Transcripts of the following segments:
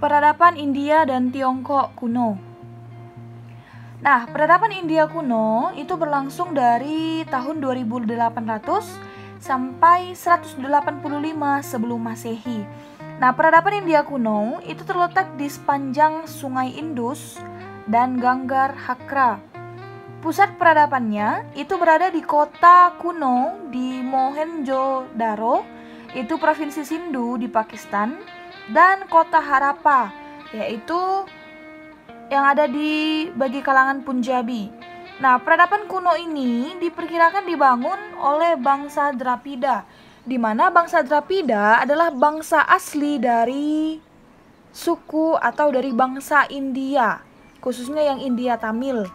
Peradaban India dan Tiongkok kuno. Nah, peradaban India kuno itu berlangsung dari tahun 2800 sampai 185 sebelum Masehi. Nah, peradaban India kuno itu terletak di sepanjang Sungai Indus dan Ganggar Hakra. Pusat peradabannya itu berada di kota kuno di Mohenjo-daro, itu Provinsi Sindhu di Pakistan, dan kota Harappa, yaitu yang ada di bagi kalangan Punjabi. Nah, peradaban kuno ini diperkirakan dibangun oleh bangsa Drapida, di mana bangsa Drapida adalah bangsa asli dari suku atau dari bangsa India, khususnya yang India Tamil.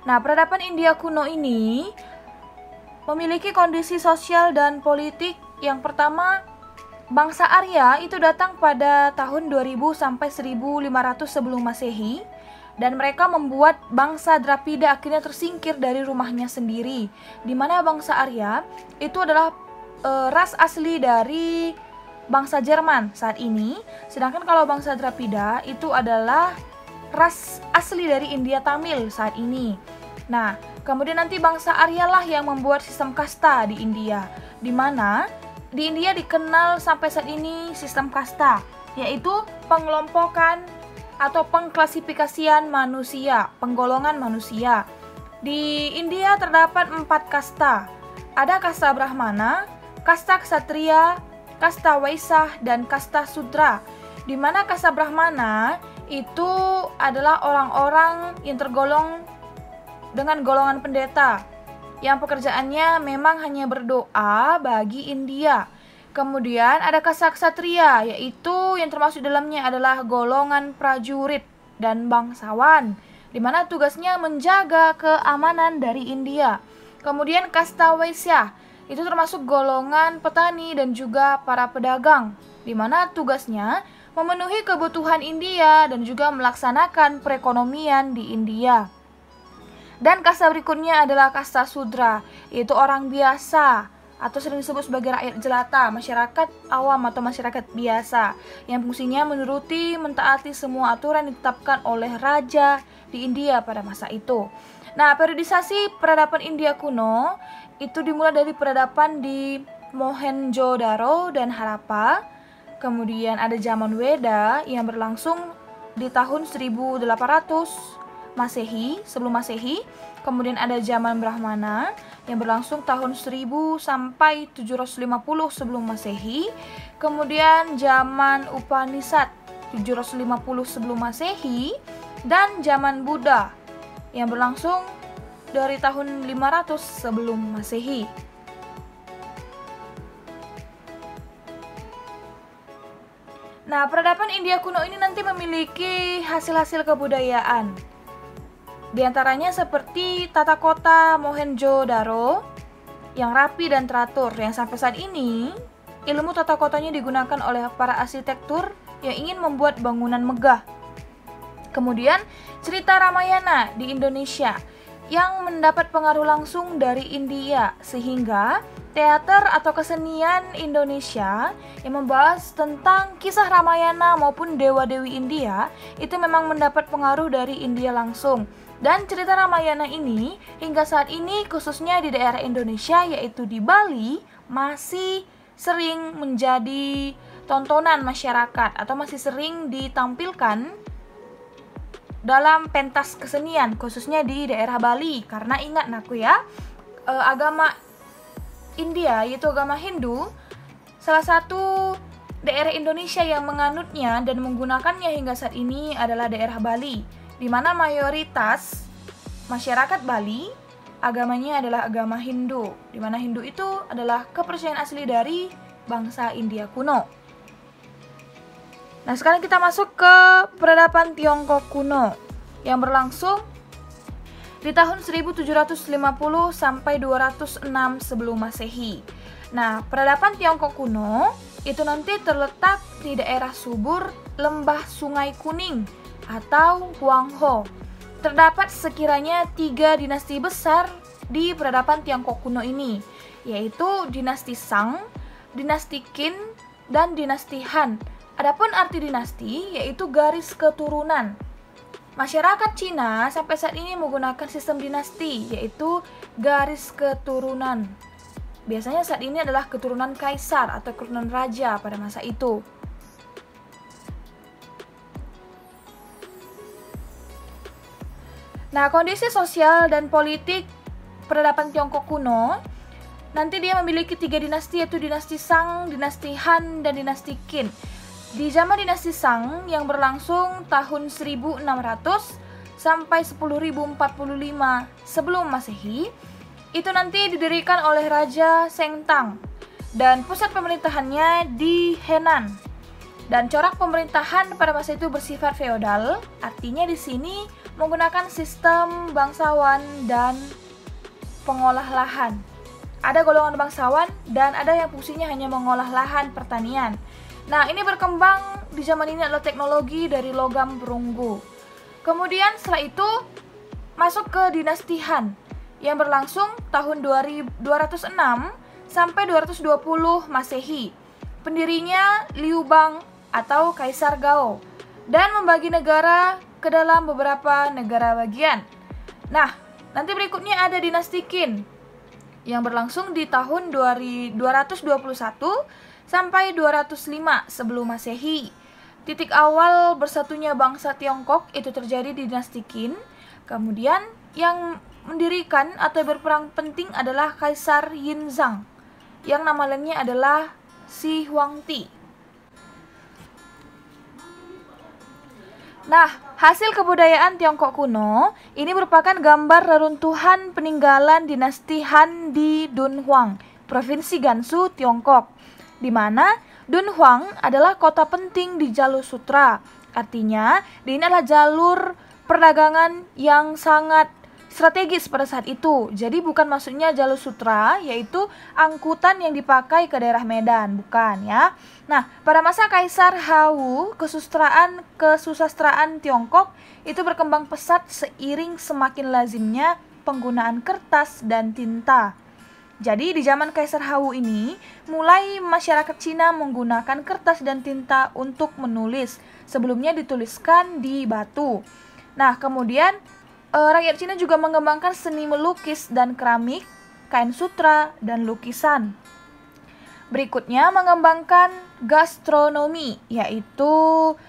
Nah, peradaban India kuno ini memiliki kondisi sosial dan politik. Yang pertama, bangsa Arya itu datang pada tahun 2000 sampai 1500 sebelum Masehi, dan mereka membuat bangsa Drapida akhirnya tersingkir dari rumahnya sendiri, di mana bangsa Arya itu adalah ras asli dari bangsa Jerman saat ini, sedangkan kalau bangsa Drapida itu adalah ras asli dari India Tamil saat ini. Nah, kemudian nanti bangsa Arya lah yang membuat sistem kasta di India, di mana di India dikenal sampai saat ini sistem kasta, yaitu pengelompokan atau pengklasifikasian manusia, penggolongan manusia. Di India terdapat 4 kasta. Ada kasta Brahmana, kasta Ksatria, kasta Waisya, dan kasta Sudra. Di mana kasta Brahmana itu adalah orang-orang yang tergolong dengan golongan pendeta, yang pekerjaannya memang hanya berdoa bagi India. Kemudian ada kasta Ksatria, yaitu yang termasuk dalamnya adalah golongan prajurit dan bangsawan, di mana tugasnya menjaga keamanan dari India. Kemudian kasta Waisya, itu termasuk golongan petani dan juga para pedagang, di mana tugasnya memenuhi kebutuhan India dan juga melaksanakan perekonomian di India. Dan kasta berikutnya adalah kasta Sudra, yaitu orang biasa atau sering disebut sebagai rakyat jelata, masyarakat awam atau masyarakat biasa, yang fungsinya menuruti, mentaati semua aturan yang ditetapkan oleh raja di India pada masa itu. Nah, periodisasi peradaban India kuno itu dimulai dari peradaban di Mohenjo-daro dan Harappa. Kemudian ada zaman Weda yang berlangsung di tahun 1800 Masehi, sebelum Masehi. Kemudian ada zaman Brahmana yang berlangsung tahun 1000 sampai 750 sebelum Masehi. Kemudian zaman Upanishad 750 sebelum Masehi, dan zaman Buddha yang berlangsung dari tahun 500 sebelum Masehi. Nah, peradaban India kuno ini nanti memiliki hasil-hasil kebudayaan. Di antaranya seperti tata kota Mohenjo-daro yang rapi dan teratur, yang sampai saat ini ilmu tata kotanya digunakan oleh para arsitektur yang ingin membuat bangunan megah. Kemudian cerita Ramayana di Indonesia yang mendapat pengaruh langsung dari India, sehingga teater atau kesenian Indonesia yang membahas tentang kisah Ramayana maupun dewa-dewi India itu memang mendapat pengaruh dari India langsung. Dan cerita Ramayana ini hingga saat ini khususnya di daerah Indonesia, yaitu di Bali, masih sering menjadi tontonan masyarakat atau masih sering ditampilkan dalam pentas kesenian, khususnya di daerah Bali. Karena ingat naku ya, agama India yaitu agama Hindu, salah satu daerah Indonesia yang menganutnya dan menggunakannya hingga saat ini adalah daerah Bali, di mana mayoritas masyarakat Bali agamanya adalah agama Hindu, di mana Hindu itu adalah kepercayaan asli dari bangsa India kuno. Nah, sekarang kita masuk ke peradaban Tiongkok kuno yang berlangsung di tahun 1750 sampai 206 sebelum Masehi. Nah, peradaban Tiongkok kuno itu nanti terletak di daerah subur lembah Sungai Kuning atau Huangho. Terdapat sekiranya 3 dinasti besar di peradaban Tiongkok kuno ini, yaitu dinasti Shang, dinasti Qin, dan dinasti Han. Adapun arti dinasti yaitu garis keturunan. Masyarakat Cina sampai saat ini menggunakan sistem dinasti, yaitu garis keturunan. Biasanya saat ini adalah keturunan kaisar atau keturunan raja pada masa itu. Nah, kondisi sosial dan politik peradaban Tiongkok kuno, nanti dia memiliki 3 dinasti, yaitu dinasti Shang, dinasti Han, dan dinasti Qin. Di zaman dinasti Shang yang berlangsung tahun 1600 sampai 1045 sebelum Masehi, itu nanti didirikan oleh Raja Seng Tang dan pusat pemerintahannya di Henan. Dan corak pemerintahan pada masa itu bersifat feodal, artinya di sini menggunakan sistem bangsawan dan pengolah lahan. Ada golongan bangsawan dan ada yang fungsinya hanya mengolah lahan pertanian. Nah, ini berkembang di zaman ini adalah teknologi dari logam perunggu. Kemudian setelah itu masuk ke dinasti Han yang berlangsung tahun 206 sampai 220 Masehi. Pendirinya Liu Bang atau Kaisar Gao dan membagi negara ke dalam beberapa negara bagian. Nah, nanti berikutnya ada dinasti Qin yang berlangsung di tahun 221 sampai 205 sebelum Masehi. Titik awal bersatunya bangsa Tiongkok itu terjadi di dinasti Qin. Kemudian yang mendirikan atau berperan penting adalah Kaisar Yinzhang yang nama lainnya adalah Shi Huangdi. Nah, hasil kebudayaan Tiongkok kuno ini merupakan gambar reruntuhan peninggalan dinasti Han di Dunhuang, Provinsi Gansu, Tiongkok, di mana Dunhuang adalah kota penting di jalur sutra. Artinya, ini adalah jalur perdagangan yang sangat strategis pada saat itu. Jadi bukan maksudnya jalur sutra, yaitu angkutan yang dipakai ke daerah Medan, bukan ya. Nah, pada masa Kaisar Hou, kesusastraan Tiongkok itu berkembang pesat seiring semakin lazimnya penggunaan kertas dan tinta. Jadi di zaman Kaisar Hou ini, mulai masyarakat Cina menggunakan kertas dan tinta untuk menulis. Sebelumnya dituliskan di batu. Nah, kemudian rakyat Cina juga mengembangkan seni melukis dan keramik, kain sutra, dan lukisan. Berikutnya mengembangkan gastronomi, yaitu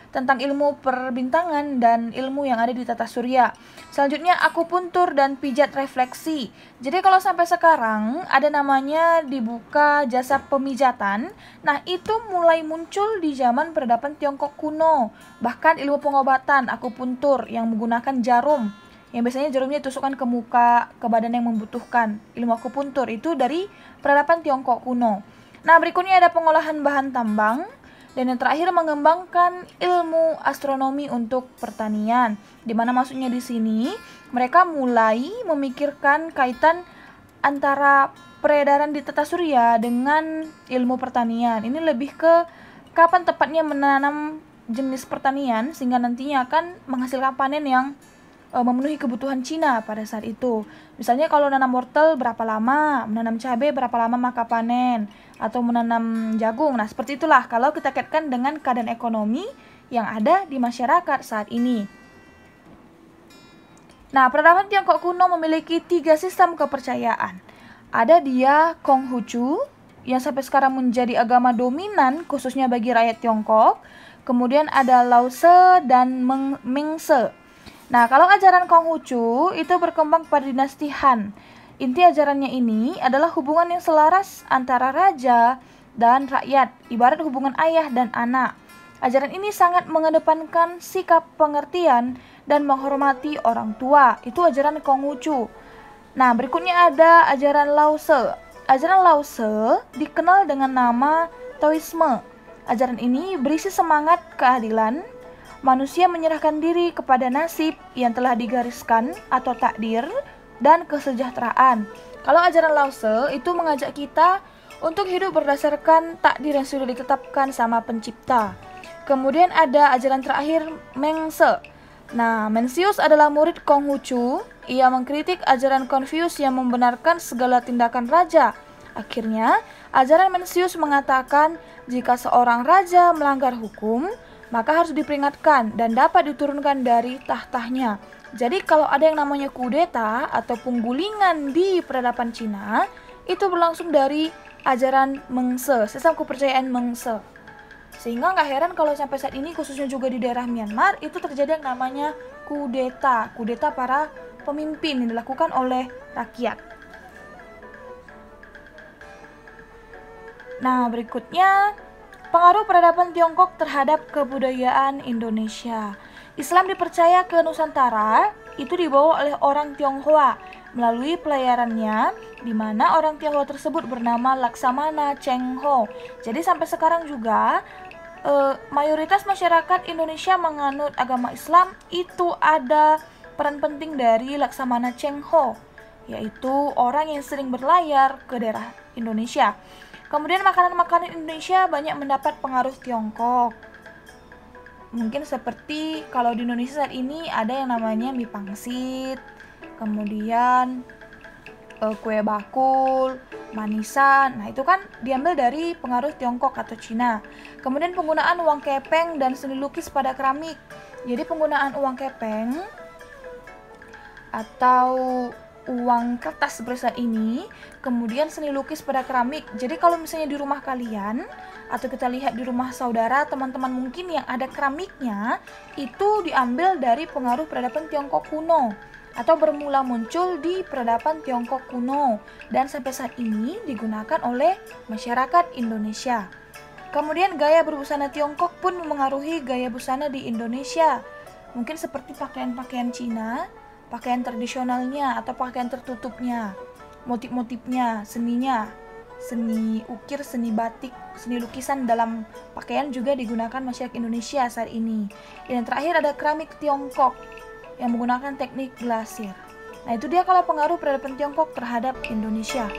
tentang ilmu perbintangan dan ilmu yang ada di tata surya. Selanjutnya akupuntur dan pijat refleksi. Jadi kalau sampai sekarang ada namanya dibuka jasa pemijatan, nah itu mulai muncul di zaman peradaban Tiongkok kuno. Bahkan ilmu pengobatan akupuntur yang menggunakan jarum, yang biasanya jarumnya ditusukkan ke muka, ke badan yang membutuhkan. Ilmu akupuntur itu dari peradaban Tiongkok kuno. Nah, berikutnya ada pengolahan bahan tambang, dan yang terakhir mengembangkan ilmu astronomi untuk pertanian. Di mana maksudnya di sini mereka mulai memikirkan kaitan antara peredaran di tata surya dengan ilmu pertanian. Ini lebih ke kapan tepatnya menanam jenis pertanian sehingga nantinya akan menghasilkan panen yang memenuhi kebutuhan Cina pada saat itu. Misalnya kalau menanam wortel berapa lama, menanam cabai berapa lama maka panen, atau menanam jagung. Nah, seperti itulah kalau kita kaitkan dengan keadaan ekonomi yang ada di masyarakat saat ini. Nah, peradaban Tiongkok kuno memiliki 3 sistem kepercayaan. Ada dia Konghucu yang sampai sekarang menjadi agama dominan khususnya bagi rakyat Tiongkok. Kemudian ada Lause dan Mingse. Nah, kalau ajaran Konghucu itu berkembang pada dinasti Han. Inti ajarannya ini adalah hubungan yang selaras antara raja dan rakyat, ibarat hubungan ayah dan anak. Ajaran ini sangat mengedepankan sikap pengertian dan menghormati orang tua. Itu ajaran Konghucu. Nah, berikutnya ada ajaran Lause. Ajaran Lause dikenal dengan nama Taoisme. Ajaran ini berisi semangat keadilan. Manusia menyerahkan diri kepada nasib yang telah digariskan atau takdir dan kesejahteraan. Kalau ajaran Lause itu mengajak kita untuk hidup berdasarkan takdir yang sudah ditetapkan sama pencipta. Kemudian ada ajaran terakhir Mengse. Nah, Mencius adalah murid Konghucu. Ia mengkritik ajaran Confucius yang membenarkan segala tindakan raja. Akhirnya, ajaran Mencius mengatakan jika seorang raja melanggar hukum, maka harus diperingatkan dan dapat diturunkan dari tahtanya. Jadi kalau ada yang namanya kudeta atau penggulingan di peradaban Cina, itu berlangsung dari ajaran Mengse, sistem kepercayaan Mengse. Sehingga nggak heran kalau sampai saat ini, khususnya juga di daerah Myanmar, itu terjadi yang namanya kudeta para pemimpin yang dilakukan oleh rakyat. Nah, berikutnya pengaruh peradaban Tiongkok terhadap kebudayaan Indonesia. Islam dipercaya ke Nusantara itu dibawa oleh orang Tionghoa melalui pelayarannya, di mana orang Tionghoa tersebut bernama Laksamana Cheng Ho. Jadi sampai sekarang juga mayoritas masyarakat Indonesia menganut agama Islam, itu ada peran penting dari Laksamana Cheng Ho, yaitu orang yang sering berlayar ke daerah Indonesia. Kemudian makanan-makanan Indonesia banyak mendapat pengaruh Tiongkok. Mungkin seperti kalau di Indonesia saat ini ada yang namanya mie pangsit, kemudian kue bakul, manisan. Nah, itu kan diambil dari pengaruh Tiongkok atau Cina. Kemudian penggunaan uang kepeng dan seni lukis pada keramik. Jadi penggunaan uang kepeng atau uang kertas seperti saat ini, kemudian seni lukis pada keramik. Jadi kalau misalnya di rumah kalian atau kita lihat di rumah saudara, teman-teman mungkin yang ada keramiknya, itu diambil dari pengaruh peradaban Tiongkok kuno atau bermula muncul di peradaban Tiongkok kuno dan sampai saat ini digunakan oleh masyarakat Indonesia. Kemudian gaya berbusana Tiongkok pun memengaruhi gaya busana di Indonesia. Mungkin seperti pakaian-pakaian Cina, pakaian tradisionalnya atau pakaian tertutupnya, motif-motifnya, seninya, seni ukir, seni batik, seni lukisan dalam pakaian juga digunakan masyarakat Indonesia saat ini. Dan yang terakhir ada keramik Tiongkok yang menggunakan teknik glasir. Nah, itu dia kalau pengaruh peradaban Tiongkok terhadap Indonesia.